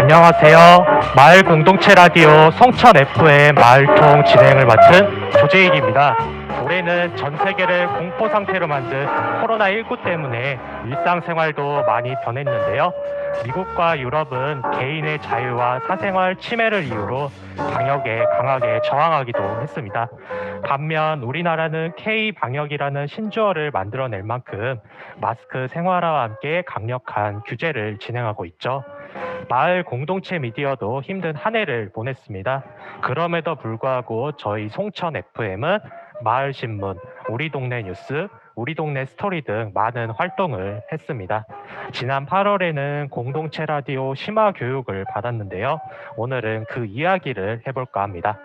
안녕하세요. 마을 공동체 라디오 송천 FM 마을통 진행을 맡은 조재익입니다. 올해는 전 세계를 공포 상태로 만든 코로나19 때문에 일상생활도 많이 변했는데요. 미국과 유럽은 개인의 자유와 사생활 침해를 이유로 방역에 강하게 저항하기도 했습니다. 반면 우리나라는 K 방역이라는 신조어를 만들어낼 만큼 마스크 생활화와 함께 강력한 규제를 진행하고 있죠. 마을 공동체 미디어도 힘든 한 해를 보냈습니다. 그럼에도 불구하고 저희 송천 FM은 마을 신문, 우리 동네 뉴스, 우리 동네 스토리 등 많은 활동을 했습니다. 지난 8월에는 공동체 라디오 심화 교육을 받았는데요. 오늘은 그 이야기를 해볼까 합니다.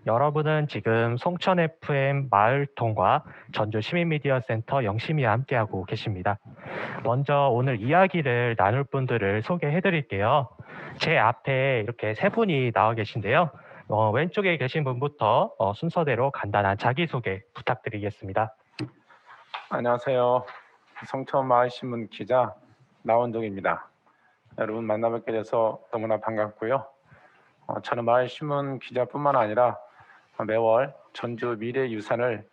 여러분은 지금 송천 FM 마을통과 전주 시민미디어센터 영심이와 함께하고 계십니다. 먼저 오늘 이야기를 나눌 분들을 소개해 드릴게요. 제 앞에 이렇게 세 분이 나와 계신데요. 왼쪽에 계신 분부터 순서대로 간단한 자기소개 부탁드리겠습니다. 안녕하세요. 송천마을신문 기자 나원동입니다. 여러분 만나뵙게 돼서 너무나 반갑고요. 저는 마을신문 기자뿐만 아니라 매월 전주 미래유산을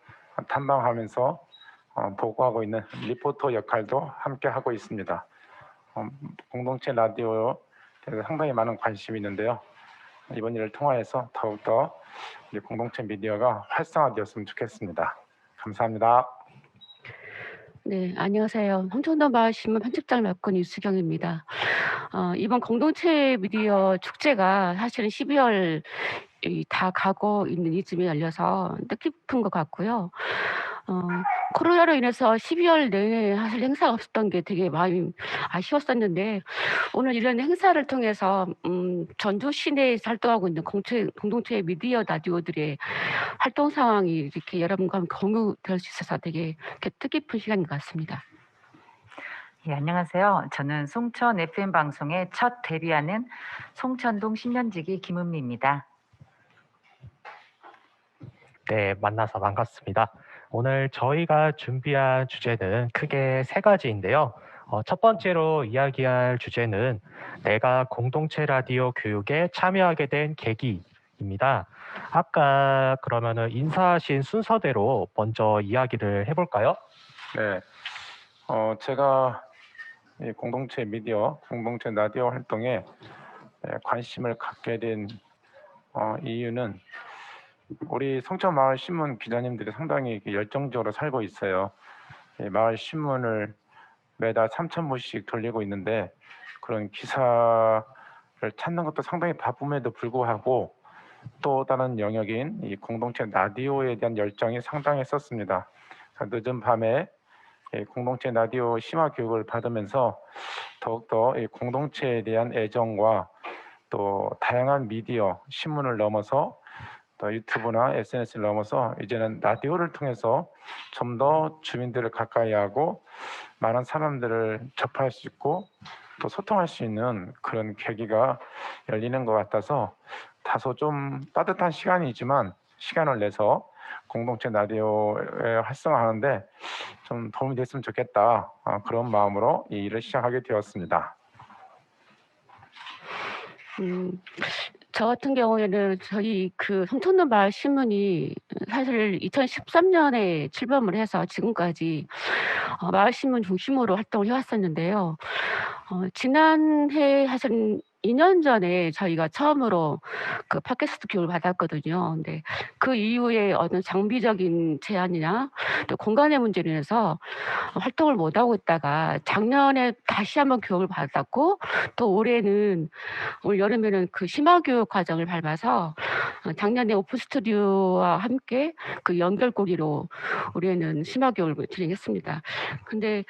탐방하면서 보고하고 있는 리포터 역할도 함께 하고 있습니다. 공동체 라디오에 대해서 상당히 많은 관심이 있는데요. 이번 일을 통하여서 더욱더 공동체 미디어가 활성화되었으면 좋겠습니다. 감사합니다. 네, 안녕하세요. 홍천도마을신문 편집장을 맡고 있는 유수경입니다. 이번 공동체 미디어 축제가 사실은 12월 다 가고 있는 이쯤에 열려서 뜻깊은 것 같고요. 코로나로 인해서 12월 내내 사실 행사가 없었던 게 되게 마음이 아쉬웠었는데 오늘 이런 행사를 통해서 전주 시내에서 활동하고 있는 공동체 미디어 라디오들의 활동 상황이 이렇게 여러분과 함께 공유될 수 있어서 되게 뜻깊은 시간인 것 같습니다. 예, 안녕하세요. 저는 송천 FM 방송에 첫 데뷔하는 송천동 신년지기 김은미입니다. 네, 만나서 반갑습니다. 오늘 저희가 준비한 주제는 크게 세 가지인데요. 첫 번째로 이야기할 주제는 내가 공동체 라디오 교육에 참여하게 된 계기입니다. 아까 그러면은 인사하신 순서대로 먼저 이야기를 해볼까요? 네, 제가 이 공동체 미디어, 공동체 라디오 활동에 관심을 갖게 된 이유는 우리 송천마을 신문 기자님들이 상당히 열정적으로 살고 있어요. 마을 신문을 매달 3,000부씩 돌리고 있는데 그런 기사를 찾는 것도 상당히 바쁨에도 불구하고 또 다른 영역인 이 공동체 라디오에 대한 열정이 상당했었습니다. 늦은 밤에 공동체 라디오 심화 교육을 받으면서 더욱더 이 공동체에 대한 애정과 또 다양한 미디어, 신문을 넘어서 또 유튜브나 SNS를 넘어서 이제는 라디오를 통해서 좀 더 주민들을 가까이 하고 많은 사람들을 접할 수 있고 또 소통할 수 있는 그런 계기가 열리는 것 같아서 다소 좀 따뜻한 시간이지만 시간을 내서 공동체 라디오에 활성화하는데 좀 도움이 됐으면 좋겠다. 그런 마음으로 이 일을 시작하게 되었습니다. 저 같은 경우에는 저희 그 송천도 마을 신문이 사실 2013년에 출범을 해서 지금까지 마을 신문 중심으로 활동을 해왔었는데요. 지난해 사실 2년 전에 저희가 처음으로 그 팟캐스트 교육을 받았거든요. 근데 그 이후에 어떤 장비적인 제한이나 또 공간의 문제로 인해서 활동을 못 하고 있다가 작년에 다시 한번 교육을 받았고 또 올 여름에는 그 심화 교육 과정을 밟아서 작년에 오픈 스튜디오와 함께 그 연결고리로 올해는 심화 교육을 진행했습니다. 근데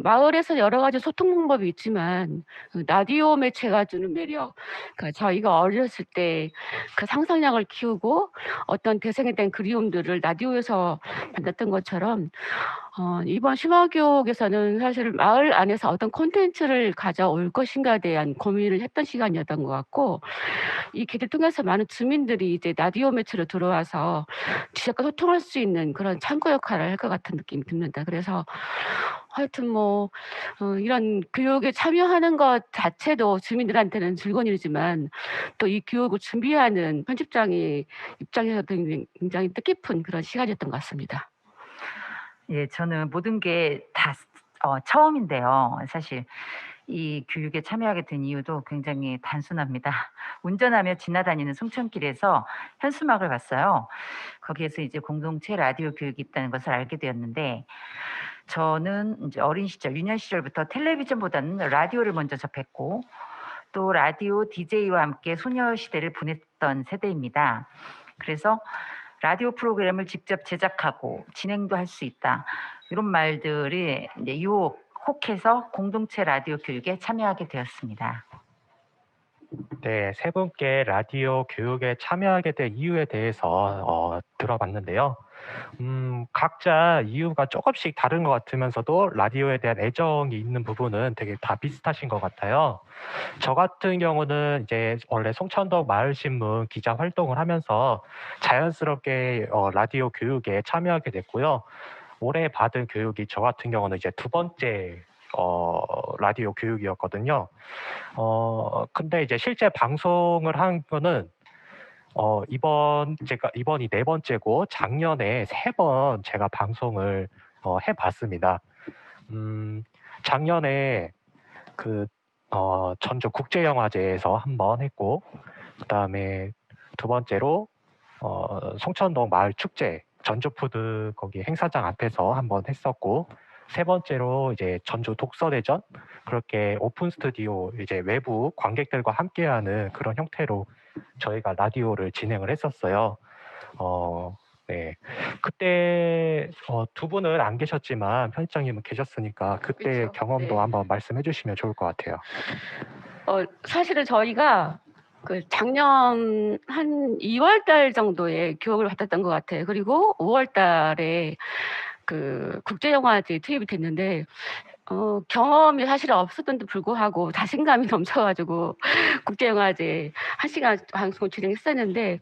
마을에서 여러 가지 소통 방법이 있지만 라디오 매체가 자체가 주는 매력, 그러니까 저희가 어렸을 때 그 상상력을 키우고 어떤 대생에 대한 그리움들을 라디오에서 만났던 것처럼 이번 심화교육에서는 사실 마을 안에서 어떤 콘텐츠를 가져올 것인가에 대한 고민을 했던 시간이었던 것 같고, 이 기를 통해서 많은 주민들이 이제 라디오 매체로 들어와서 지역과 소통할 수 있는 그런 창구 역할을 할 것 같은 느낌이 듭니다. 그래서 하여튼 뭐 이런 교육에 참여하는 것 자체도 주민들한테는 즐거운 일이지만 또 이 교육을 준비하는 편집장의 입장에서도 굉장히 뜻깊은 그런 시간이었던 것 같습니다. 예, 저는 모든 게 다 처음인데요. 사실 이 교육에 참여하게 된 이유도 굉장히 단순합니다. 운전하며 지나다니는 송천길에서 현수막을 봤어요. 거기에서 이제 공동체 라디오 교육이 있다는 것을 알게 되었는데, 저는 이제 어린 시절, 유년 시절부터 텔레비전보다는 라디오를 먼저 접했고, 또 라디오 DJ와 함께 소녀시대를 보냈던 세대입니다. 그래서 라디오 프로그램을 직접 제작하고 진행도 할 수 있다, 이런 말들이 이제 혹해서 공동체 라디오 교육에 참여하게 되었습니다. 네, 세 분께 라디오 교육에 참여하게 된 이유에 대해서 들어봤는데요. 각자 이유가 조금씩 다른 것 같으면서도 라디오에 대한 애정이 있는 부분은 되게 다 비슷하신 것 같아요. 저 같은 경우는 이제 원래 송천동 마을신문 기자 활동을 하면서 자연스럽게 라디오 교육에 참여하게 됐고요. 올해 받은 교육이 저 같은 경우는 이제 두 번째 라디오 교육이었거든요. 근데 이제 실제 방송을 한 거는 이번이 네 번째고 작년에 세 번 제가 방송을 해봤습니다. 작년에 그 전주 국제영화제에서 한 번 했고, 그다음에 두 번째로 송천동 마을 축제 전주푸드 거기 행사장 앞에서 한 번 했었고, 세 번째로 이제 전주 독서대전 그렇게 오픈 스튜디오 이제 외부 관객들과 함께하는 그런 형태로 저희가 라디오를 진행을 했었어요. 네. 그때 두 분은 안 계셨지만 편집장님은 계셨으니까 그때 그쵸. 경험도 네. 한번 말씀해 주시면 좋을 것 같아요. 사실은 저희가 그 작년 한 2월 달 정도에 교육을 받았던 것 같아요. 그리고 5월 달에 그 국제영화제에 투입이 됐는데 경험이 사실 없었던데 불구하고 자신감이 넘쳐가지고 국제영화제 1시간 방송을 진행했었는데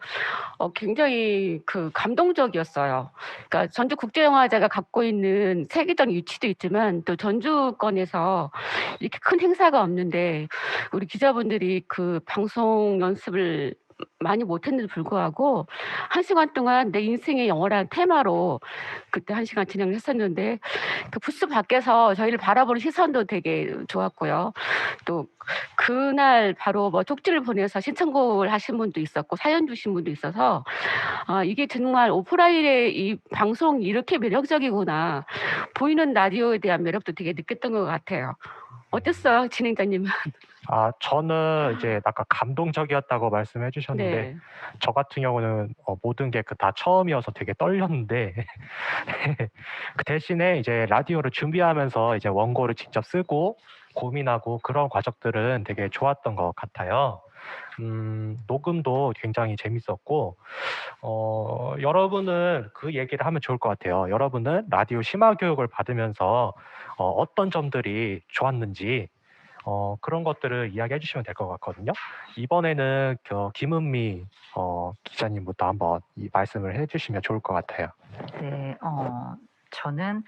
굉장히 그 감동적이었어요. 그러니까 전주 국제영화제가 갖고 있는 세계적 위치도 있지만 또 전주권에서 이렇게 큰 행사가 없는데 우리 기자분들이 그 방송 연습을 많이 못했는데도 불구하고 1시간 동안 내 인생의 영화라는 테마로 그때 1시간 진행을 했었는데 그 부스 밖에서 저희를 바라보는 시선도 되게 좋았고요. 또 그날 바로 뭐 쪽지를 보내서 신청곡을 하신 분도 있었고 사연 주신 분도 있어서 이게 정말 오프라인의 이 방송이 이렇게 매력적이구나, 보이는 라디오에 대한 매력도 되게 느꼈던 것 같아요. 어땠어요, 진행자님은? 저는 이제 아까 감동적이었다고 말씀해 주셨는데 네. 저 같은 경우는 모든 게 다 처음이어서 되게 떨렸는데 그 대신에 이제 라디오를 준비하면서 이제 원고를 직접 쓰고 고민하고 그런 과정들은 되게 좋았던 것 같아요. 녹음도 굉장히 재밌었고, 여러분은 그 얘기를 하면 좋을 것 같아요. 여러분은 라디오 심화 교육을 받으면서 어떤 점들이 좋았는지 그런 것들을 이야기해 주시면 될 것 같거든요. 이번에는 김은미 기자님부터 한번 이 말씀을 해주시면 좋을 것 같아요. 네, 저는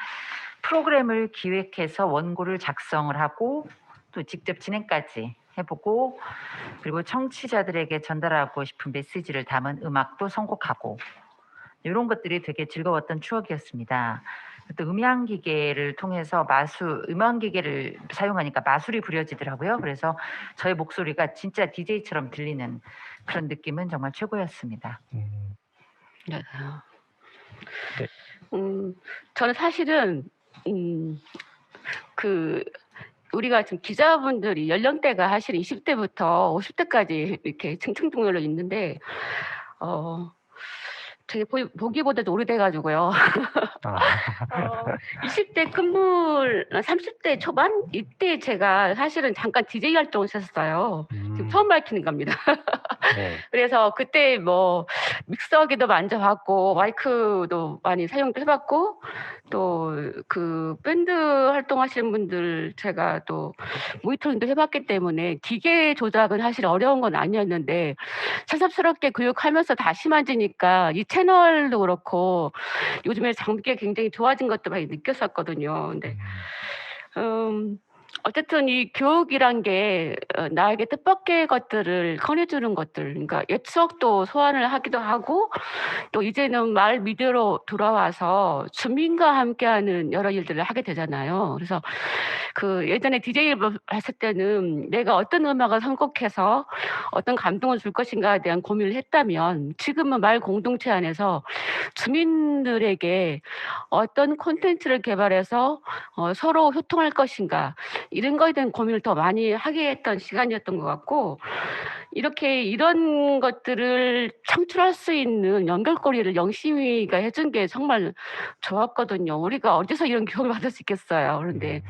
프로그램을 기획해서 원고를 작성을 하고 또 직접 진행까지 해보고, 그리고 청취자들에게 전달하고 싶은 메시지를 담은 음악도 선곡하고, 이런 것들이 되게 즐거웠던 추억이었습니다. 또 음향기계를 통해서 음향기계를 사용하니까 마술이 부려지더라고요. 그래서 저의 목소리가 진짜 DJ처럼 들리는 그런 느낌은 정말 최고였습니다. 네. 네. 저는 사실은 우리가 지금 기자분들이 연령대가 사실 20대부터 50대까지 이렇게 층층동렬로 있는데 되게 보기보다도 오래돼가지고요. 아, 20대 끝물, 30대 초반? 이때 제가 사실은 잠깐 DJ 활동을 했었어요. 지금 처음 밝히는 겁니다. 네. 그래서 그때 뭐 믹서기도 만져봤고 마이크도 많이 사용도 해봤고 또 그 밴드 활동하시는 분들 제가 또 모니터링도 해봤기 때문에 기계 조작은 사실 어려운 건 아니었는데 새삼스럽게 교육하면서 다시 만지니까 이 채널도 그렇고 요즘에 장비가 굉장히 좋아진 것도 많이 느꼈었거든요. 근데 어쨌든 이 교육이란 게 나에게 뜻밖의 것들을 꺼내주는 것들, 그러니까 옛 추억도 소환을 하기도 하고 또 이제는 마을 미디어로 돌아와서 주민과 함께하는 여러 일들을 하게 되잖아요. 그래서 그 예전에 DJ를 했을 때는 내가 어떤 음악을 선곡해서 어떤 감동을 줄 것인가에 대한 고민을 했다면 지금은 마을 공동체 안에서 주민들에게 어떤 콘텐츠를 개발해서 서로 소통할 것인가 이런 거에 대한 고민을 더 많이 하게 했던 시간이었던 것 같고 이렇게 이런 것들을 창출할 수 있는 연결고리를 영심이가 해준 게 정말 좋았거든요. 우리가 어디서 이런 교육을 받을 수 있겠어요. 그런데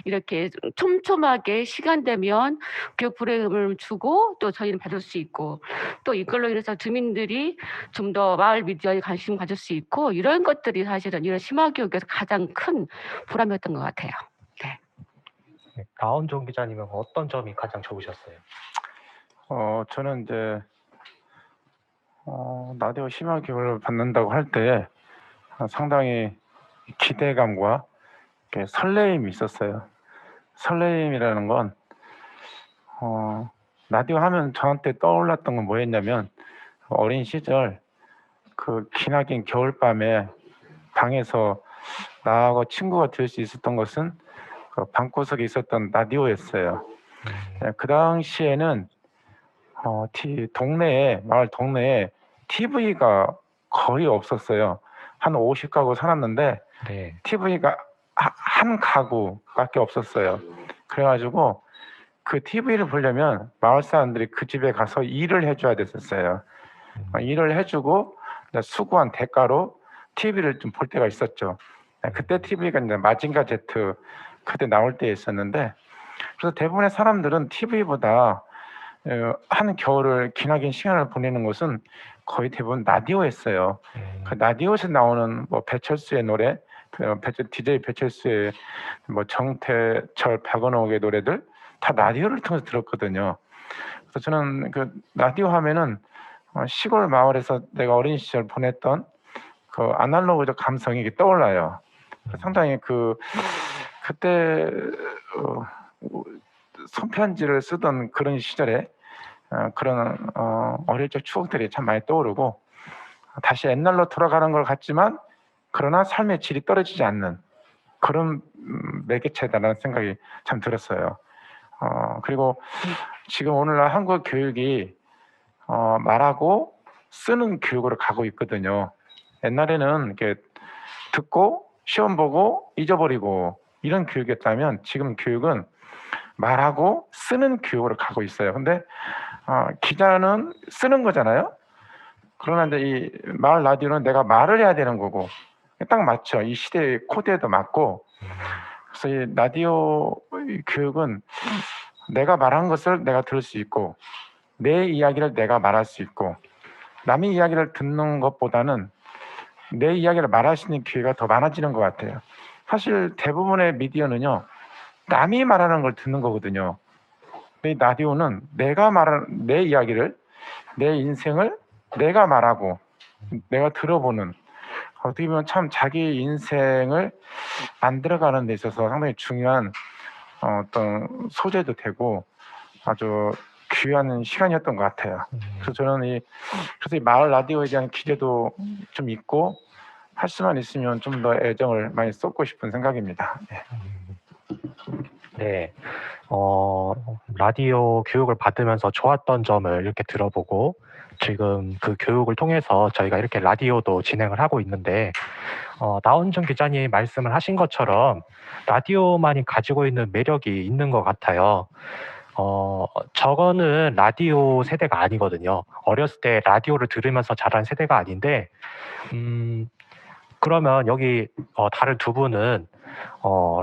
이렇게 촘촘하게 시간 되면 교육 프로그램을 주고 또 저희는 받을 수 있고 또 이걸로 인해서 주민들이 좀 더 마을 미디어에 관심 가질 수 있고 이런 것들이 사실은 이런 심화교육에서 가장 큰 보람이었던 것 같아요. 네. 나원종 기자님은 어떤 점이 가장 좋으셨어요? 저는 이제 라디오 심화 교육을 받는다고 할 때 상당히 기대감과 이렇게 설레임이 있었어요. 설레임이라는 건 라디오 하면 저한테 떠올랐던 건 뭐였냐면 어린 시절 그 기나긴 겨울밤에 방에서 나하고 친구가 될 수 있었던 것은 그 방구석에 있었던 라디오였어요. 그 당시에는 마을 동네에 TV가 거의 없었어요. 한 50가구 살았는데 네. TV가 한 가구밖에 없었어요. 그래가지고 그 TV를 보려면 마을 사람들이 그 집에 가서 일을 해줘야 됐었어요. 일을 해주고 수고한 대가로 TV를 좀 볼 때가 있었죠. 그때 TV가 이제 마징가 제트 그때 나올 때 있었는데 그래서 대부분의 사람들은 TV보다 한 겨울을 기나긴 시간을 보내는 것은 거의 대부분 라디오였어요. 그 라디오에서 나오는 뭐 배철수의 노래, DJ 배철수의 뭐 정태철, 박원옥의 노래들 다 라디오를 통해서 들었거든요. 그래서 저는 그 라디오 하면은 시골 마을에서 내가 어린 시절 보냈던 그 아날로그적 감성이 떠올라요. 상당히 그때 손편지를 쓰던 그런 시절에 그런 어릴 적 추억들이 참 많이 떠오르고 다시 옛날로 돌아가는 것 같지만 그러나 삶의 질이 떨어지지 않는 그런 매개체다라는 생각이 참 들었어요. 그리고 지금 오늘날 한국 교육이 말하고 쓰는 교육으로 가고 있거든요. 옛날에는 이렇게 듣고 시험 보고 잊어버리고 이런 교육이었다면 지금 교육은 말하고 쓰는 교육으로 가고 있어요. 근데 기자는 쓰는 거잖아요. 그러나 이제 이 마을 라디오는 내가 말을 해야 되는 거고 딱 맞죠. 이 시대의 코드에도 맞고. 그래서 이 라디오 교육은 내가 말한 것을 내가 들을 수 있고 내 이야기를 내가 말할 수 있고 남의 이야기를 듣는 것보다는 내 이야기를 말할 수 있는 기회가 더 많아지는 것 같아요. 사실 대부분의 미디어는요. 남이 말하는 걸 듣는 거거든요. 이 라디오는 내가 말하는 내 이야기를 내 인생을 내가 말하고 내가 들어보는 어떻게 보면 참 자기 인생을 만들어가는 데 있어서 상당히 중요한 어떤 소재도 되고 아주 귀한 시간이었던 것 같아요. 그래서 저는 그래서 이 마을 라디오에 대한 기대도 좀 있고 할 수만 있으면 좀 더 애정을 많이 쏟고 싶은 생각입니다. 네. 네. 라디오 교육을 받으면서 좋았던 점을 이렇게 들어보고 지금 그 교육을 통해서 저희가 이렇게 라디오도 진행을 하고 있는데 나원준 기자님 말씀을 하신 것처럼 라디오만이 가지고 있는 매력이 있는 것 같아요. 저거는 라디오 세대가 아니거든요. 어렸을 때 라디오를 들으면서 자란 세대가 아닌데, 그러면 여기 다른 두 분은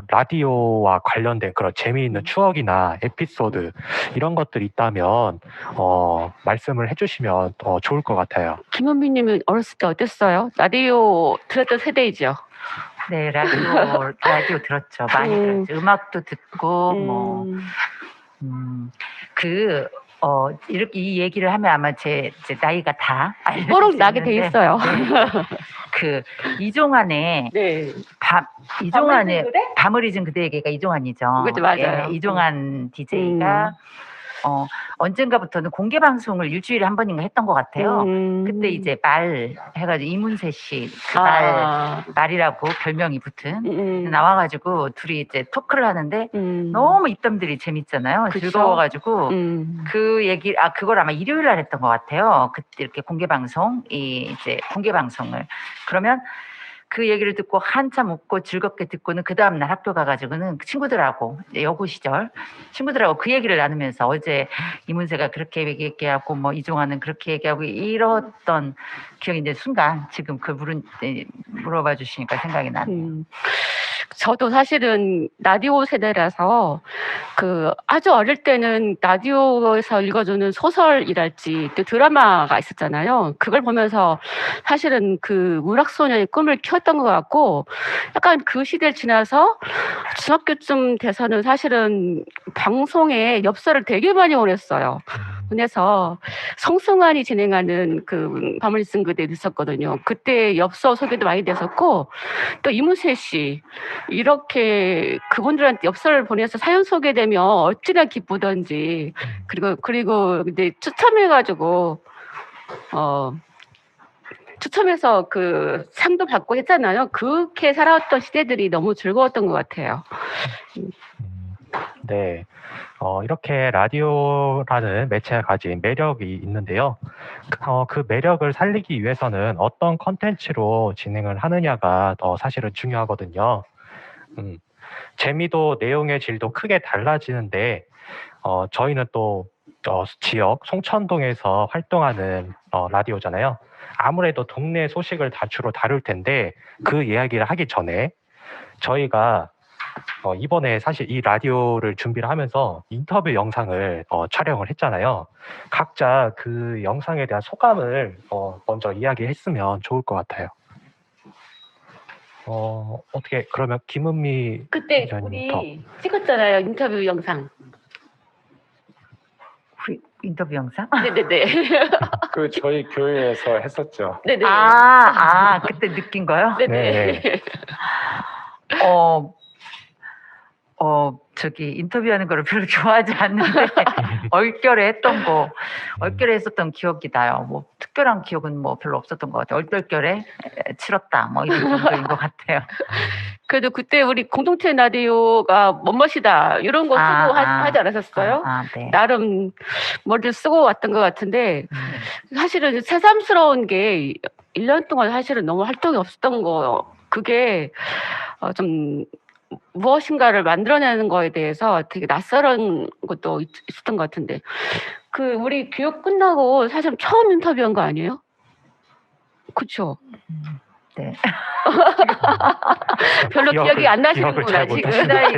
라디오와 관련된 그런 재미있는 추억이나 에피소드 이런 것들이 있다면 말씀을 해주시면 좋을 것 같아요. 김은미님은 어렸을 때 어땠어요? 라디오 들었던 세대이죠? 네, 라디오 들었죠. 많이 들었죠. 음악도 듣고 뭐 이렇게 이 얘기를 하면 아마 제 나이가 다 뽀록 나게 돼 있어요. 그 이종환의 네. 이종환의 그대? 밤을 잊은 그대에게가 이종환이죠. 그렇죠, 맞아요. 예, 이종환 DJ가 언젠가부터는 공개 방송을 일주일에 한 번인가 했던 것 같아요. 그때 이제 말 해가지고 이문세 씨 그 말이라고 별명이 붙은 나와가지고 둘이 이제 토크를 하는데 너무 입담들이 재밌잖아요. 그쵸? 즐거워가지고 그 얘기 그걸 아마 일요일 날 했던 것 같아요. 그때 이렇게 공개 방송을 그러면 그 얘기를 듣고 한참 웃고 즐겁게 듣고는 그 다음날 학교 가가지고는 친구들하고 이제 여고 시절 친구들하고 그 얘기를 나누면서 어제 이문세가 그렇게 얘기하고 뭐 이종환은 그렇게 얘기하고 이랬던 기억이 이제 순간 지금 그 물어봐 주시니까 생각이 나네요. 저도 사실은 라디오 세대라서 그 아주 어릴 때는 라디오에서 읽어주는 소설이랄지 또 드라마가 있었잖아요. 그걸 보면서 사실은 그 문학소녀의 꿈을 키웠던 것 같고 약간 그 시대를 지나서 중학교쯤 돼서는 사실은 방송에 엽서를 되게 많이 보냈어요. 보내서 성승환이 진행하는 그 밤을 잊은 그대도 있었거든요. 그때 엽서 소개도 많이 됐었고 또 이문세 씨 이렇게 그분들한테 엽서를 보내서 사연 소개되면 어찌나 기쁘던지 그리고 이제 추첨해가지고 추첨해서 그 상도 받고 했잖아요. 그렇게 살아왔던 시대들이 너무 즐거웠던 것 같아요. 네. 이렇게 라디오라는 매체가 가진 매력이 있는데요. 그 매력을 살리기 위해서는 어떤 컨텐츠로 진행을 하느냐가 사실은 중요하거든요. 재미도 내용의 질도 크게 달라지는데 저희는 또 지역 송천동에서 활동하는 라디오잖아요. 아무래도 동네 소식을 주로 다룰 텐데 그 이야기를 하기 전에 저희가 이번에 사실 이 라디오를 준비를 하면서 인터뷰 영상을 촬영을 했잖아요. 각자 그 영상에 대한 소감을 먼저 이야기했으면 좋을 것 같아요. 어떻게 그러면 김은미 그때 기자님부터. 우리 찍었잖아요. 인터뷰 영상. 인터뷰 영상? 네네네. 그 저희 교회에서 했었죠. 네네. 그때 느낀 거요? 네네. 네. 저기 인터뷰하는 거를 별로 좋아하지 않는데 얼결에 했었던 기억이 나요. 뭐 특별한 기억은 뭐 별로 없었던 것 같아요. 얼떨결에 치렀다 뭐 이런 정도인 것 같아요. 그래도 그때 우리 공동체 라디오가 멋멋이다 이런 거 쓰고 하지 않았었어요? 네. 나름 머리를 쓰고 왔던 것 같은데 사실은 새삼스러운 게 1년 동안 사실은 너무 활동이 없었던 거 그게 좀 무엇인가를 만들어내는 거에 대해서 되게 낯설은 것도 있었던 것 같은데 그 우리 교육 끝나고 사실 처음 인터뷰한 거 아니에요? 그렇죠? 네. 별로 기억이 안 나시는구나 지금.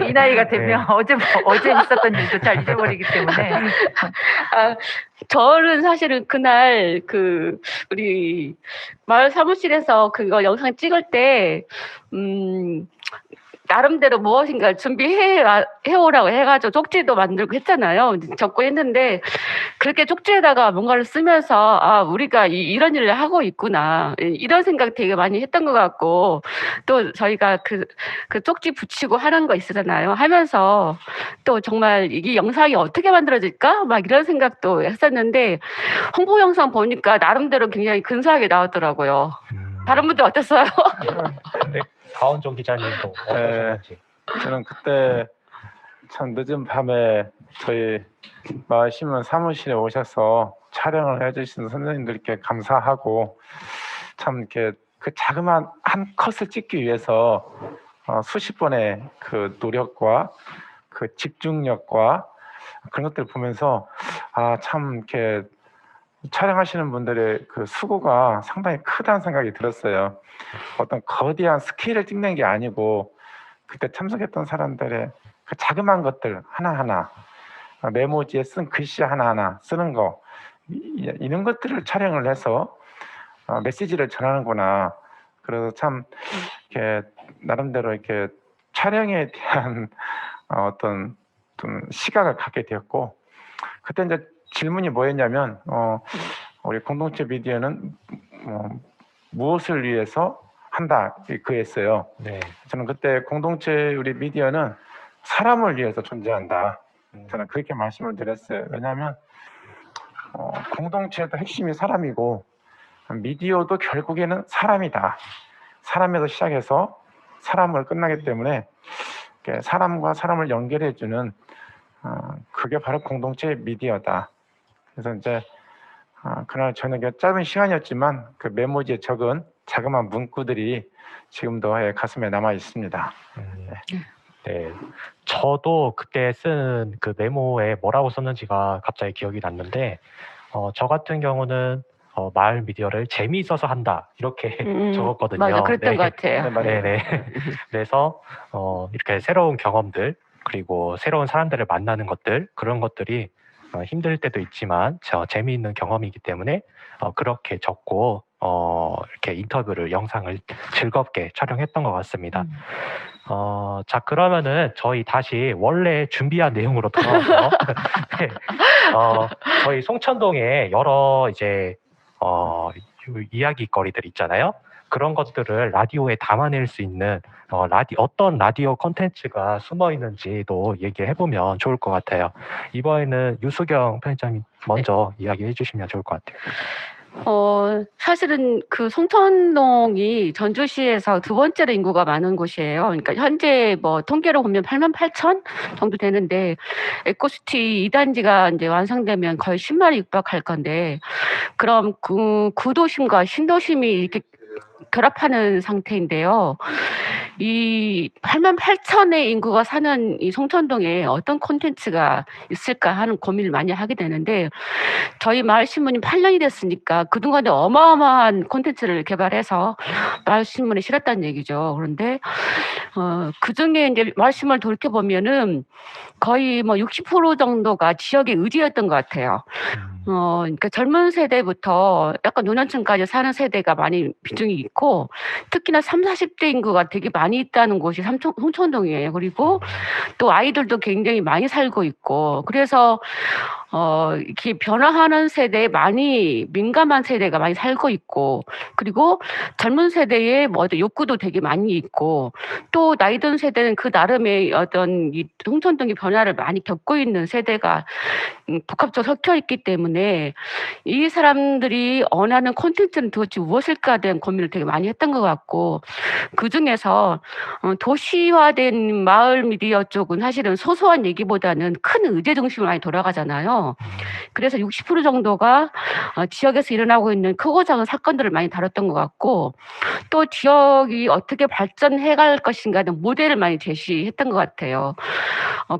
이 나이가 되면 어제 있었던 일도 잘 잊어버리기 때문에. 저는 사실은 그날 우리 마을 사무실에서 그거 영상 찍을 때 나름대로 무엇인가 준비해오라고 해가지고 쪽지도 만들고 했잖아요. 적고 했는데 그렇게 쪽지에다가 뭔가를 쓰면서 우리가 이런 일을 하고 있구나 이런 생각 되게 많이 했던 것 같고 또 저희가 그 쪽지 붙이고 하는 거 있잖아요. 하면서 또 정말 이게 영상이 어떻게 만들어질까 막 이런 생각도 했었는데 홍보 영상 보니까 나름대로 굉장히 근사하게 나왔더라고요. 다른 분들 어땠어요? 네. 가원종 기자님도 어떠셨는지. 저는 그때 참 늦은 밤에 저희 마을 신문 사무실에 오셔서 촬영을 해주신 선생님들께 감사하고 참 이렇게 그 자그마한 한 컷을 찍기 위해서 수십 번의 그 노력과 그 집중력과 그런 것들 보면서 참 이렇게 촬영하시는 분들의 그 수고가 상당히 크다는 생각이 들었어요. 어떤 거대한 스케일을 찍는 게 아니고 그때 참석했던 사람들의 그 자그마한 것들 하나하나, 메모지에 쓴 글씨 하나하나 쓰는 거, 이런 것들을 촬영을 해서 메시지를 전하는구나. 그래서 참 이렇게 나름대로 이렇게 촬영에 대한 어떤 좀 시각을 갖게 되었고, 그때 이제 질문이 뭐였냐면 우리 공동체 미디어는 무엇을 위해서 한다 그랬어요. 네. 저는 그때 공동체 우리 미디어는 사람을 위해서 존재한다. 저는 그렇게 말씀을 드렸어요. 왜냐하면 공동체의 핵심이 사람이고 미디어도 결국에는 사람이다. 사람에서 시작해서 사람을 끝나기 때문에 사람과 사람을 연결해주는 그게 바로 공동체 미디어다. 그래서 이제 그날 저녁에 짧은 시간이었지만 그 메모지에 적은 자그마한 문구들이 지금도 가슴에 남아 있습니다. 네, 저도 그때 쓴 그 메모에 뭐라고 썼는지가 갑자기 기억이 났는데, 저 같은 경우는 마을 미디어를 재미있어서 한다 이렇게 적었거든요. 맞아, 그랬던 네. 것 같아요. 맞아요. 네네. 그래서 이렇게 새로운 경험들 그리고 새로운 사람들을 만나는 것들 그런 것들이 힘들 때도 있지만 재미있는 경험이기 때문에 그렇게 적고 이렇게 인터뷰를 영상을 즐겁게 촬영했던 것 같습니다. 자 그러면은 저희 다시 원래 준비한 내용으로 돌아와서 네, 저희 송천동에 여러 이제 이야기거리들 있잖아요. 그런 것들을 라디오에 담아낼 수 있는 어떤 라디오 콘텐츠가 숨어 있는지도 얘기해 보면 좋을 것 같아요. 이번에는 유수경 편집장님 먼저 이야기해 주시면 좋을 것 같아요. 사실은 그 송천동이 전주시에서 두 번째로 인구가 많은 곳이에요. 그러니까 현재 뭐 통계로 보면 88,000 정도 되는데 에코시티 2단지가 이제 완성되면 거의 10만이 육박할 건데, 그럼 그 구도심과 신도심이 이렇게 결합하는 상태인데요. 이 88,000의 인구가 사는 이 송천동에 어떤 콘텐츠가 있을까 하는 고민을 많이 하게 되는데, 저희 마을신문이 8년이 됐으니까 그동안에 어마어마한 콘텐츠를 개발해서 마을신문에 실었다는 얘기죠. 그런데 그중에 이제 마을신문을 돌이켜보면은 거의 뭐 60% 정도가 지역의 의지였던 것 같아요. 그러니까 젊은 세대부터 약간 노년층까지 사는 세대가 많이 비중이 있고, 특히나 30, 40대 인구가 되게 많이 있다는 곳이 송천동이에요. 그리고 또 아이들도 굉장히 많이 살고 있고, 그래서 이렇게 변화하는 세대에 많이 민감한 세대가 많이 살고 있고, 그리고 젊은 세대의 뭐 어떤 욕구도 되게 많이 있고, 또 나이 든 세대는 그 나름의 어떤 이 송천동의 변화를 많이 겪고 있는 세대가 복합적으로 섞여 있기 때문에 이 사람들이 원하는 콘텐츠는 도대체 무엇일까 대한 고민을 되게 많이 했던 것 같고, 그중에서 도시화된 마을 미디어 쪽은 사실은 소소한 얘기보다는 큰 의제 중심으로 많이 돌아가잖아요. 그래서 60% 정도가 지역에서 일어나고 있는 크고 작은 사건들을 많이 다뤘던 것 같고, 또 지역이 어떻게 발전해 갈 것인가 는 모델을 많이 제시했던 것 같아요.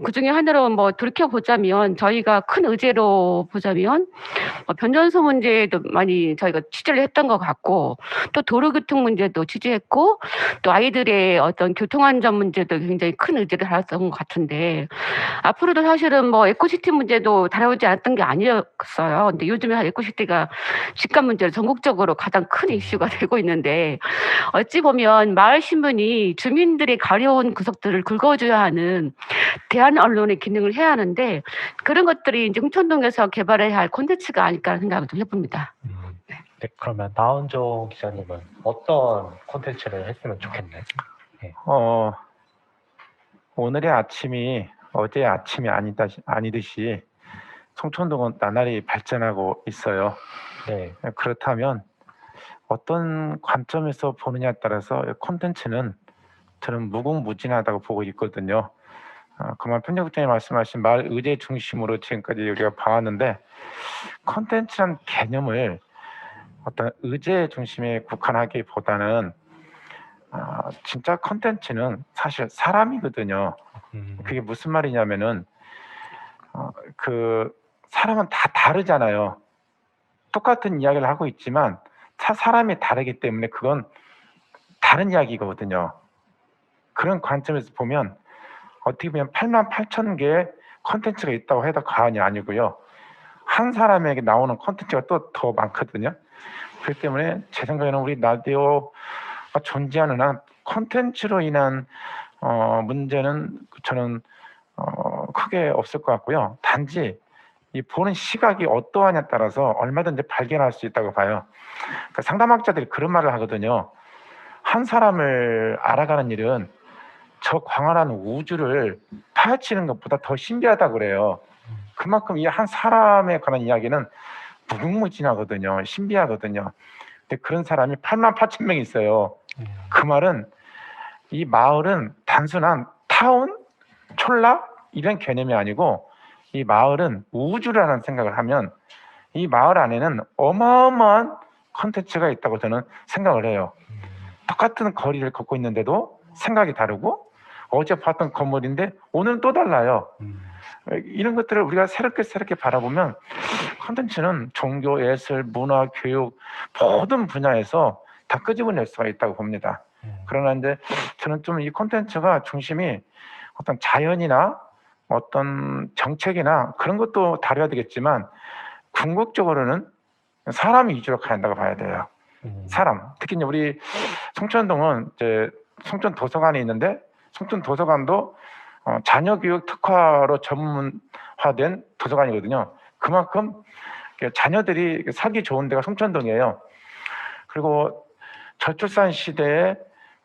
그중에 하나로 뭐 돌이켜보자면, 저희가 큰 의제로 보자면 변전소 문제도 많이 저희가 취재를 했던 것 같고, 또 도로교통 문제도 취재했고, 또 아이들의 어떤 교통안전 문제도 굉장히 큰 의제를 다뤘던 것 같은데, 앞으로도 사실은 뭐 에코시티 문제도 다뤄오지 않았던 게 아니었어요. 근데 요즘에 에코시티가 집값 문제로 전국적으로 가장 큰 이슈가 되고 있는데, 어찌 보면 마을신문이 주민들의 가려운 구석들을 긁어줘야 하는 대한 언론의 기능을 해야 하는데, 그런 것들이 이제 홍천동에서 개발해야 할 콘텐츠가 아닐까 생각을 좀 해봅니다. 네, 그러면 나은종 기자님은 어떤 콘텐츠를 했으면 좋겠나요? 오늘의 아침이 어제의 아침이 아니듯이 송천동은 나날이 발전하고 있어요. 네. 그렇다면 어떤 관점에서 보느냐에 따라서 콘텐츠는 저는 무궁무진하다고 보고 있거든요. 그만 편집국장님 말씀하신 마을 의제 중심으로 지금까지 우리가 봐왔는데, 콘텐츠란 개념을 어떤 의제 중심에 국한하기보다는 진짜 콘텐츠는 사실 사람이거든요. 그게 무슨 말이냐면은 그 사람은 다 다르잖아요. 똑같은 이야기를 하고 있지만 사람이 다르기 때문에 그건 다른 이야기거든요. 그런 관점에서 보면 어떻게 보면 88,000개의 콘텐츠가 있다고 해도 과언이 아니고요. 한 사람에게 나오는 콘텐츠가 또 더 많거든요. 그렇기 때문에 제 생각에는 우리 라디오가 존재하는 한 콘텐츠로 인한 문제는 저는 크게 없을 것 같고요. 단지 이 보는 시각이 어떠하냐에 따라서 얼마든지 발견할 수 있다고 봐요. 그러니까 상담학자들이 그런 말을 하거든요. 한 사람을 알아가는 일은 저 광활한 우주를 파헤치는 것보다 더 신비하다고 그래요. 그만큼 이 한 사람에 관한 이야기는 무궁무진하거든요. 신비하거든요. 근데 그런 사람이 88,000명 있어요. 그 말은 이 마을은 단순한 타운, 촌락 이런 개념이 아니고 이 마을은 우주라는 생각을 하면 이 마을 안에는 어마어마한 콘텐츠가 있다고 저는 생각을 해요. 똑같은 거리를 걷고 있는데도 생각이 다르고 어제 봤던 건물인데 오늘은 또 달라요. 이런 것들을 우리가 새롭게 바라보면 콘텐츠는 종교, 예술, 문화, 교육 모든 분야에서 다 끄집어낼 수가 있다고 봅니다. 그러나 이제 저는 좀 이 콘텐츠가 중심이 어떤 자연이나 어떤 정책이나 그런 것도 다뤄야 되겠지만 궁극적으로는 사람 위주로 가야 한다고 봐야 돼요. 사람. 특히 이제 우리 송천동은 이제 송천 도서관이 있는데 송천 도서관도 자녀 교육 특화로 전문화된 도서관이거든요. 그만큼 자녀들이 살기 좋은 데가 송천동이에요. 그리고 저출산 시대에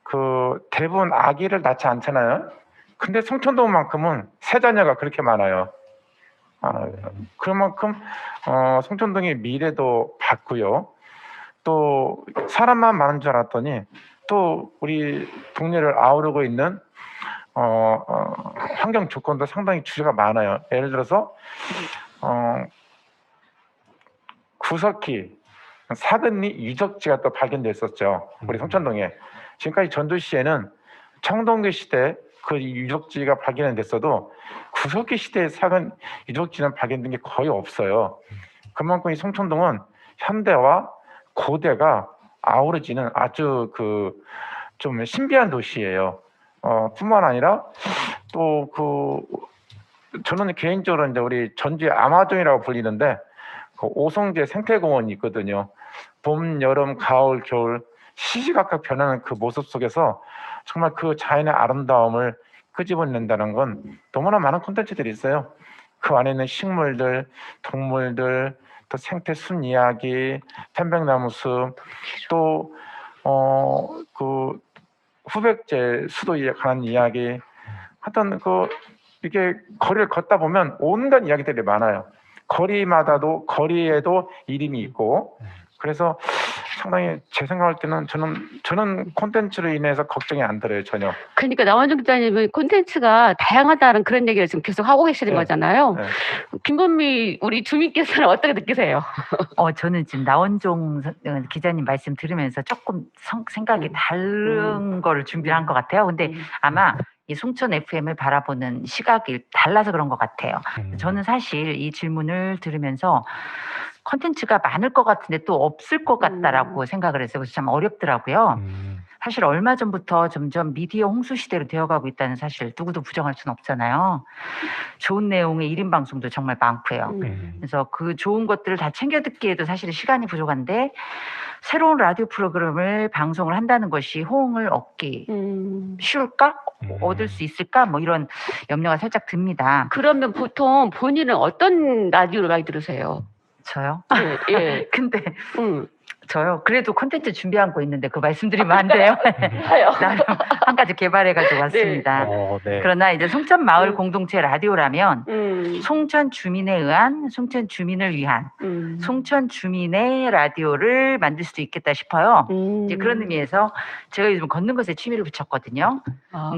그 대부분 아기를 낳지 않잖아요. 근데 송천동만큼은 세 자녀가 그렇게 많아요. 그만큼 송천동의 미래도 밝고요. 또 사람만 많은 줄 알았더니 또 우리 동네를 아우르고 있는 환경 조건도 상당히 주제가 많아요. 예를 들어서 구석기 사근리 유적지가 또 발견됐었죠. 우리 송천동에. 지금까지 전주시에는 청동기 시대 그 유적지가 발견됐어도 구석기 시대의 사근 유적지는 발견된 게 거의 없어요. 그만큼 이 송천동은 현대와 고대가 아우러지는 아주 좀 신비한 도시예요. 뿐만 아니라 또 저는 개인적으로 이제 우리 전주의 아마존이라고 불리는데 그 오성제 생태공원이 있거든요. 봄, 여름, 가을, 겨울 시시각각 변하는 그 모습 속에서 정말 그 자연의 아름다움을 끄집어낸다는 건 너무나 많은 콘텐츠들이 있어요. 그 안에 있는 식물들, 동물들, 또 생태 숲 이야기, 편백나무 숲, 또 그 후백제 수도에 관한 이야기. 하여튼 이게 거리를 걷다 보면 온갖 이야기들이 많아요. 거리에도 이름이 있고. 그래서 상당히 제 생각할 때는 저는 콘텐츠로 인해서 걱정이 안 들어요, 전혀. 그러니까 나원중 기자님은 콘텐츠가 다양하다는 그런 얘기를 지금 계속 하고 계시는 네. 거잖아요. 네. 김건미 우리 주민께서는 어떻게 느끼세요? 저는 지금 나원종 기자님 말씀 들으면서 조금 생각이 다른 거를 준비를 한 것 같아요. 근데 아마 이 송천 FM을 바라보는 시각이 달라서 그런 것 같아요. 저는 사실 이 질문을 들으면서 콘텐츠가 많을 것 같은데 또 없을 것 같다라고 생각을 했어요. 그래서 참 어렵더라고요. 사실 얼마 전부터 점점 미디어 홍수 시대로 되어가고 있다는 사실 누구도 부정할 수는 없잖아요. 좋은 내용의 1인 방송도 정말 많고요. 그래서 그 좋은 것들을 다 챙겨 듣기에도 사실 시간이 부족한데 새로운 라디오 프로그램을 방송을 한다는 것이 호응을 얻기 쉬울까? 얻을 수 있을까? 뭐 이런 염려가 살짝 듭니다. 그러면 보통 본인은 어떤 라디오를 많이 들으세요? 저요? 예, 예. 근데 저요? 그래도 콘텐츠 준비한 거 있는데 그거 말씀드리면 안 돼요? 나름 한 가지 개발해가지고 왔습니다. 네. 그러나 이제 송천 마을 공동체 라디오라면 송천 주민에 의한 송천 주민을 위한 송천 주민의 라디오를 만들 수도 있겠다 싶어요. 이제 그런 의미에서 제가 요즘 걷는 것에 취미를 붙였거든요.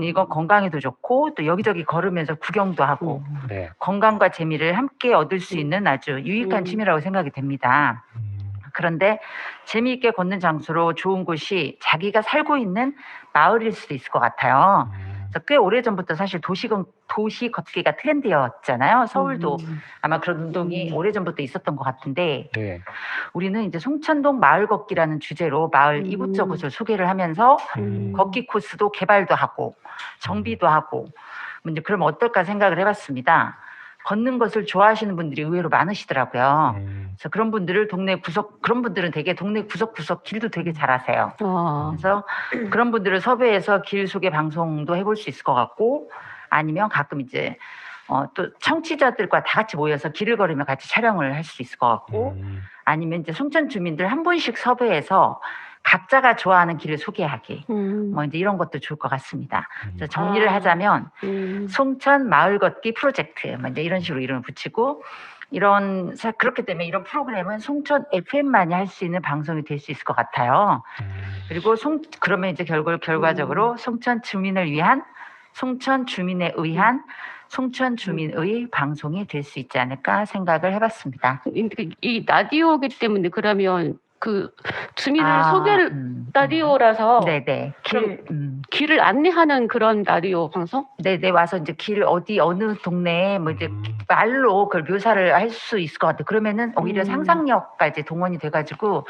이건 건강에도 좋고 또 여기저기 걸으면서 구경도 하고 네. 건강과 재미를 함께 얻을 수 있는 아주 유익한 취미라고 생각이 됩니다. 그런데 재미있게 걷는 장소로 좋은 곳이 자기가 살고 있는 마을일 수도 있을 것 같아요. 그래서 꽤 오래전부터 사실 도시 걷기가 트렌드였잖아요. 서울도 아마 그런 운동이 오래전부터 있었던 것 같은데 네. 우리는 이제 송천동 마을 걷기라는 주제로 마을 이곳저곳을 소개를 하면서 걷기 코스도 개발도 하고 정비도 하고 이제 그러면 어떨까 생각을 해봤습니다. 걷는 것을 좋아하시는 분들이 의외로 많으시더라고요. 그래서 그런 분들을 그런 분들은 되게 동네 구석구석 길도 되게 잘 아세요. 그래서 그런 분들을 섭외해서 길 소개 방송도 해볼 수 있을 것 같고 아니면 가끔 이제 또 청취자들과 다 같이 모여서 길을 걸으며 같이 촬영을 할 수 있을 것 같고 아니면 이제 송천 주민들 한 분씩 섭외해서 각자가 좋아하는 길을 소개하기 뭐 이제 이런 것도 좋을 것 같습니다. 그래서 정리를 하자면 송천 마을 걷기 프로젝트 뭐 이제 이런 식으로 이름을 붙이고 그렇기 때문에 이런 프로그램은 송천 FM만이 할 수 있는 방송이 될 수 있을 것 같아요. 그리고 그러면 이제 결과적으로 송천 주민을 위한 송천 주민에 의한 송천 주민의 방송이 될 수 있지 않을까 생각을 해봤습니다. 이 라디오기 때문에 그러면 그 주민을 소개를 라디오라서 네네. 길을 안내하는 그런 라디오 방송? 네네. 와서 이제 길 어느 동네에 뭐 이제 말로 그걸 묘사를 할 수 있을 것 같아요. 그러면은 오히려 상상력까지 동원이 돼가지고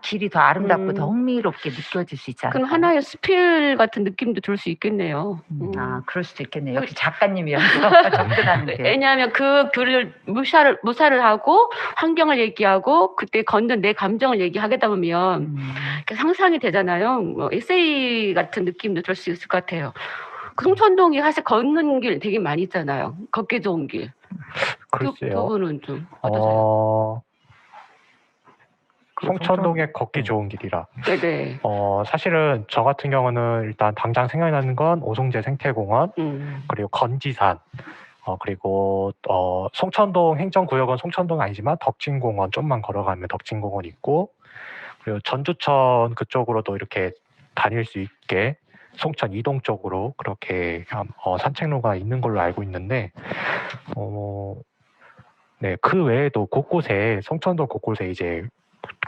길이 더 아름답고 더 흥미롭게 느껴질 수 있지 않을까요? 그럼 하나의 스필 같은 느낌도 들 수 있겠네요. 그럴 수도 있겠네요. 역시 작가님이어서 접근하는 게. 왜냐하면 그 글을 묘사를 하고 환경을 얘기하고 그때 걷는 내 감정을 얘기하다 보면 상상이 되잖아요. 뭐 에세이 같은 느낌도 들 수 있을 것 같아요. 그 송천동이 사실 걷는 길 되게 많이 있잖아요. 걷기 좋은 길. 글쎄요. 그 부분은 좀 어떠세요? 송천동에 걷기 좋은 길이라. 네네. 사실은 저 같은 경우는 일단 당장 생각나는 건 오송제 생태공원, 그리고 건지산, 그리고 송천동 행정구역은 송천동 아니지만 덕진공원 좀만 걸어가면 덕진공원 있고, 그리고 전주천 그쪽으로도 이렇게 다닐 수 있게 송천 이동 쪽으로 그렇게 산책로가 있는 걸로 알고 있는데, 네, 그 외에도 곳곳에 송천동 곳곳에 이제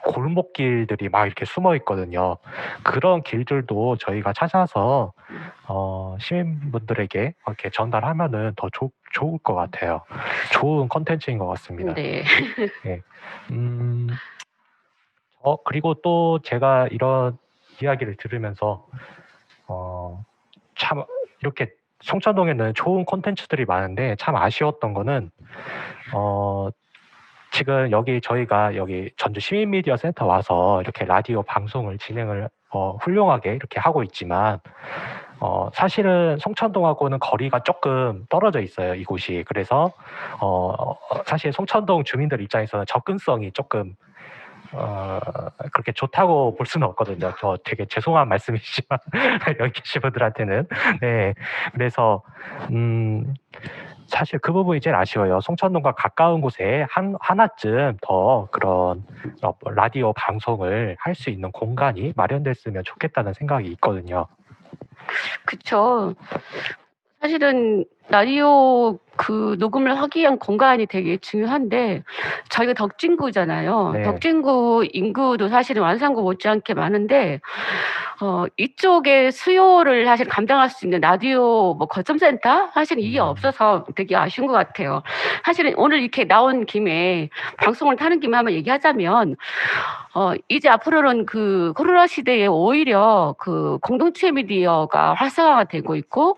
골목길들이 막 이렇게 숨어 있거든요. 그런 길들도 저희가 찾아서 시민분들에게 이렇게 전달하면은 더 좋을 것 같아요. 좋은 컨텐츠인 것 같습니다. 네. 네. 그리고 또 제가 이런 이야기를 들으면서 참 이렇게 송천동에는 좋은 콘텐츠들이 많은데 참 아쉬웠던 거는 지금 저희가 여기 전주 시민미디어 센터 와서 이렇게 라디오 방송을 진행을 훌륭하게 이렇게 하고 있지만 사실은 송천동하고는 거리가 조금 떨어져 있어요, 이곳이. 그래서 사실 송천동 주민들 입장에서는 접근성이 조금 그렇게 좋다고 볼 수는 없거든요. 저 되게 죄송한 말씀이지만 여기 계신 분들한테는. 네, 그래서 사실 그 부분이 제일 아쉬워요. 송천동과 가까운 곳에 하나쯤 더 그런 라디오 방송을 할 수 있는 공간이 마련됐으면 좋겠다는 생각이 있거든요. 그쵸. 사실은 라디오 그 녹음을 하기 위한 공간이 되게 중요한데 저희가 덕진구잖아요. 네. 덕진구 인구도 사실은 완산구 못지않게 많은데 이쪽의 수요를 사실 감당할 수 있는 라디오 뭐 거점센터 사실은 이게 없어서 되게 아쉬운 것 같아요. 사실은 오늘 이렇게 나온 김에 방송을 타는 김에 한번 얘기하자면 이제 앞으로는 그 코로나 시대에 오히려 그 공동체 미디어가 활성화가 되고 있고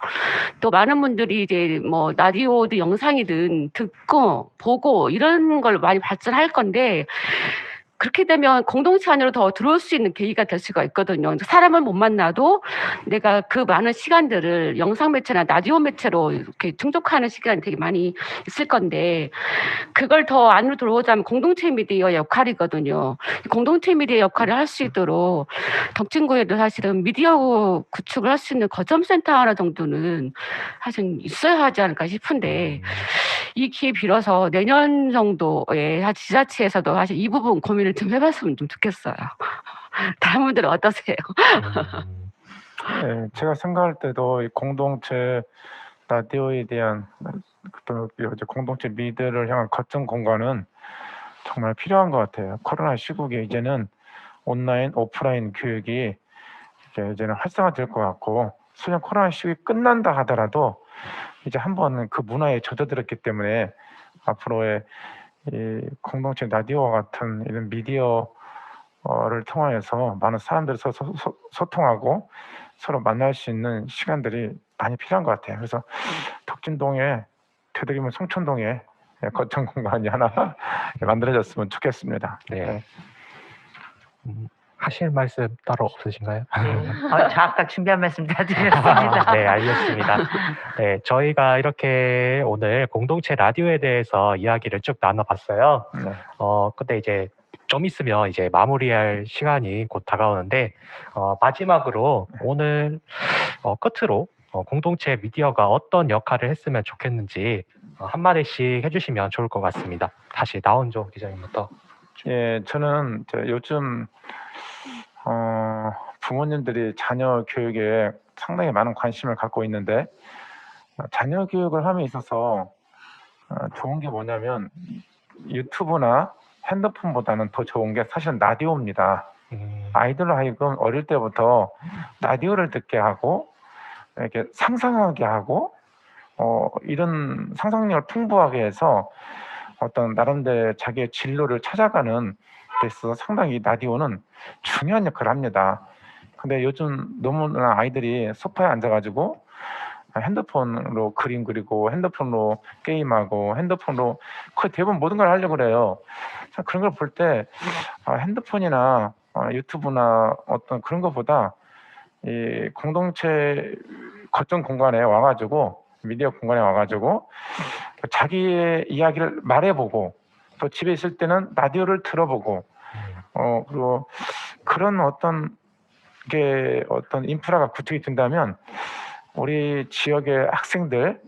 또 많은 분들이 이제 뭐 라디오든 영상이든 듣고 보고 이런 걸 많이 발전할 건데 그렇게 되면 공동체 안으로 더 들어올 수 있는 계기가 될 수가 있거든요. 사람을 못 만나도 내가 그 많은 시간들을 영상 매체나 라디오 매체로 이렇게 충족하는 시간이 되게 많이 있을 건데 그걸 더 안으로 들어오자면 공동체 미디어의 역할이거든요. 공동체 미디어 역할을 할 수 있도록 덕진구에도 사실은 미디어 구축을 할 수 있는 거점센터 하나 정도는 사실 있어야 하지 않을까 싶은데 이 기회 빌어서 내년 정도에 지자체에서도 사실 이 부분 고민을 좀 해봤으면 좀 좋겠어요. 다른 분들은 어떠세요? 네, 제가 생각할 때도 이 공동체 라디오에 대한 또 이제 공동체 미디어를 향한 거점 공간은 정말 필요한 것 같아요. 코로나 시국에 이제는 온라인, 오프라인 교육이 이제는 활성화될 것 같고 수년 코로나 시국이 끝난다 하더라도 이제 한번 그 문화에 젖어들었기 때문에 앞으로의 이 공동체 라디오와 같은 이런 미디어를 통하여서 많은 사람들이 소통하고 서로 만날 수 있는 시간들이 많이 필요한 것 같아요. 그래서 덕진동에 되도록이면 송천동에 거점 공간이 하나 만들어졌으면 좋겠습니다. 네. 하실 말씀 따로 없으신가요? 저 아까 준비한 말씀 다 드렸습니다. 네, 알겠습니다. 네, 저희가 이렇게 오늘 공동체 라디오에 대해서 이야기를 쭉 나눠봤어요. 네. 근데 이제 좀 있으면 이제 마무리할 시간이 곧 다가오는데, 마지막으로 오늘 끝으로 공동체 미디어가 어떤 역할을 했으면 좋겠는지 한마디씩 해주시면 좋을 것 같습니다. 다시 나온종 기자님부터. 예, 저는 요즘 부모님들이 자녀 교육에 상당히 많은 관심을 갖고 있는데 자녀 교육을 함에 있어서 좋은 게 뭐냐면 유튜브나 핸드폰보다는 더 좋은 게 사실 라디오입니다. 아이들로 하여금 어릴 때부터 라디오를 듣게 하고 이렇게 상상하게 하고 이런 상상력을 풍부하게 해서 어떤 나름대로 자기의 진로를 찾아가는 데 있어서 상당히 라디오는 중요한 역할을 합니다. 근데 요즘 너무나 아이들이 소파에 앉아가지고 핸드폰으로 그림 그리고 핸드폰으로 게임하고 핸드폰으로 거의 대부분 모든 걸 하려고 그래요. 그런 걸 볼 때 핸드폰이나 유튜브나 어떤 그런 것보다 이 공동체 거점 공간에 와가지고 미디어 공간에 와가지고 자기의 이야기를 말해보고 또 집에 있을 때는 라디오를 들어보고 그리고 그런 어떤 인프라가 구축이 된다면 우리 지역의 학생들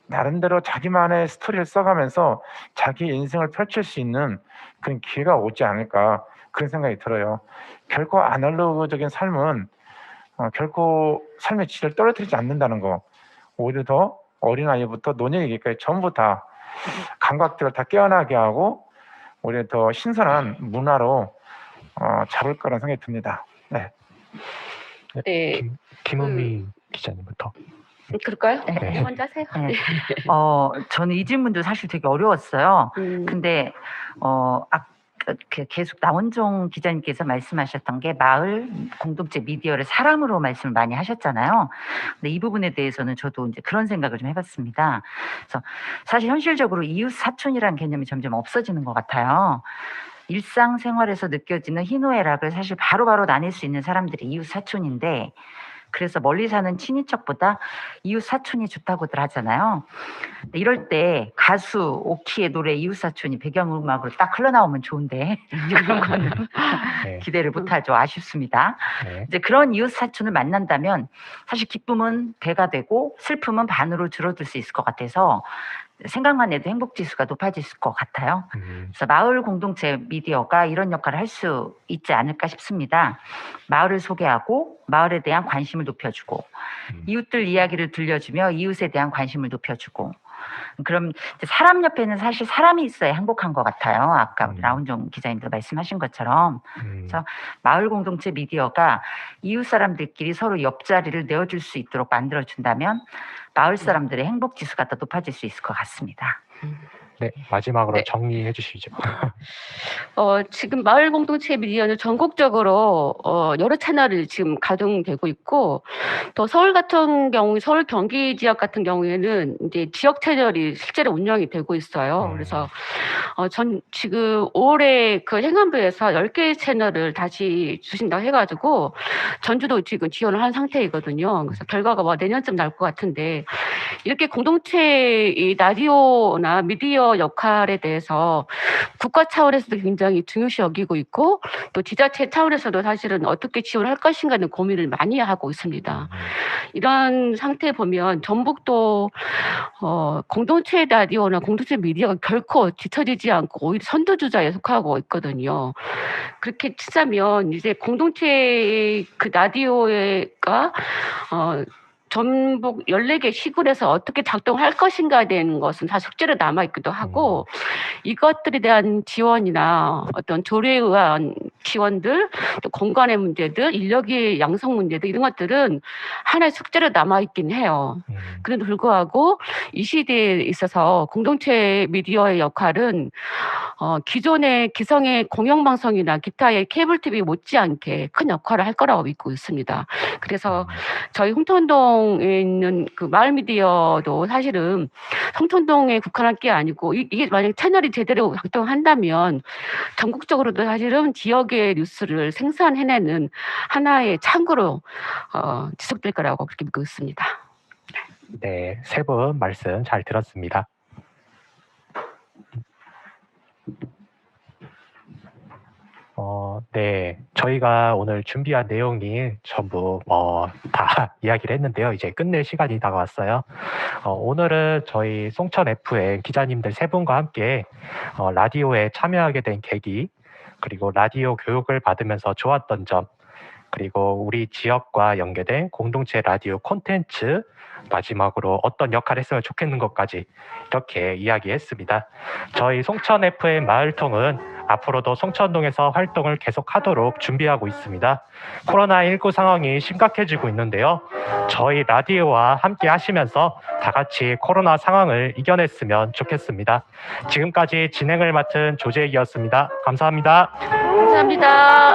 나름대로 자기만의 스토리를 써가면서 자기 인생을 펼칠 수 있는 그런 기회가 오지 않을까 그런 생각이 들어요. 결코 아날로그적인 삶은 결코 삶의 질을 떨어뜨리지 않는다는 거. 오히려 더 어린아이부터 노년이기까지 전부 다 감각들을 다 깨어나게 하고 오히려 더 신선한 문화로 잡을 거라는 생각이 듭니다. 네. 네. 김은미 기자님부터. 그럴까요? 네. 먼저 하세요. 네. 저는 이 질문도 사실 되게 어려웠어요. 근데 계속 나원종 기자님께서 말씀하셨던 게 마을 공동체 미디어를 사람으로 말씀을 많이 하셨잖아요. 근데 이 부분에 대해서는 저도 이제 그런 생각을 좀 해봤습니다. 그래서 사실 현실적으로 이웃 사촌이라는 개념이 점점 없어지는 것 같아요. 일상생활에서 느껴지는 희노애락을 사실 바로바로 나눌 수 있는 사람들이 이웃 사촌인데, 그래서 멀리 사는 친인척보다 이웃 사촌이 좋다고들 하잖아요. 이럴 때 가수 오키의 노래 이웃 사촌이 배경음악으로 딱 흘러나오면 좋은데 그런 거는 네. 기대를 못하죠. 아쉽습니다. 네. 이제 그런 이웃 사촌을 만난다면 사실 기쁨은 배가 되고 슬픔은 반으로 줄어들 수 있을 것 같아서 생각만 해도 행복 지수가 높아질 것 같아요. 그래서 마을 공동체 미디어가 이런 역할을 할 수 있지 않을까 싶습니다. 마을을 소개하고 마을에 대한 관심을 높여주고 이웃들 이야기를 들려주며 이웃에 대한 관심을 높여주고, 그럼 이제 사람 옆에는 사실 사람이 있어야 행복한 것 같아요. 아까 라운종 기자님도 말씀하신 것처럼. 그래서 마을 공동체 미디어가 이웃 사람들끼리 서로 옆자리를 내어줄 수 있도록 만들어준다면 마을 사람들의 행복 지수가 더 높아질 수 있을 것 같습니다. 네, 마지막으로 네. 정리해 주시죠. 지금 마을 공동체 미디어는 전국적으로 여러 채널이 지금 가동되고 있고, 또 서울 같은 경우, 서울 경기 지역 같은 경우에는 이제 지역 채널이 실제로 운영이 되고 있어요. 그래서 전 지금 올해 그 행안부에서 10개 채널을 다시 주신다고 해가지고 전주도 지금 지원을 한 상태이거든요. 그래서 결과가 내년쯤 날 것 같은데, 이렇게 공동체 이 라디오나 미디어 역할에 대해서 국가 차원에서도 굉장히 중요시 여기고 있고, 또 지자체 차원에서도 사실은 어떻게 지원할 것인가는 고민을 많이 하고 있습니다. 이런 상태 보면 전북도 공동체 라디오나 공동체 미디어가 결코 뒤처지지 않고 오히려 선두주자에 속하고 있거든요. 그렇게 치자면 이제 공동체 그 라디오가 전북 14개 시군에서 어떻게 작동할 것인가에 대한 것은 다 숙제로 남아있기도 하고 이것들에 대한 지원이나 어떤 조례에 의한 지원들, 또 공간의 문제들, 인력의 양성 문제들 이런 것들은 하나의 숙제로 남아있긴 해요. 그럼에도 불구하고 이 시대에 있어서 공동체 미디어의 역할은 기존의 기성의 공영방송이나 기타의 케이블 TV 못지않게 큰 역할을 할 거라고 믿고 있습니다. 그래서 저희 홍천동에 있는 그 마을 미디어도 사실은 홍천동에 국한할 게 아니고 이게 만약 채널이 제대로 작동한다면 전국적으로도 사실은 지역의 뉴스를 생산해내는 하나의 창구로 지속될 거라고 그렇게 믿고 있습니다. 네, 세 분 말씀 잘 들었습니다. 네, 저희가 오늘 준비한 내용이 전부 다 이야기를 했는데요. 이제 끝낼 시간이 다가왔어요. 오늘은 저희 송천 FM 기자님들 세 분과 함께 라디오에 참여하게 된 계기, 그리고 라디오 교육을 받으면서 좋았던 점, 그리고 우리 지역과 연계된 공동체 라디오 콘텐츠, 마지막으로 어떤 역할을 했으면 좋겠는 것까지 이렇게 이야기했습니다. 저희 송천 FM 마을통은 앞으로도 송천동에서 활동을 계속하도록 준비하고 있습니다. 코로나19 상황이 심각해지고 있는데요. 저희 라디오와 함께 하시면서 다 같이 코로나 상황을 이겨냈으면 좋겠습니다. 지금까지 진행을 맡은 조재익이었습니다. 감사합니다. 감사합니다.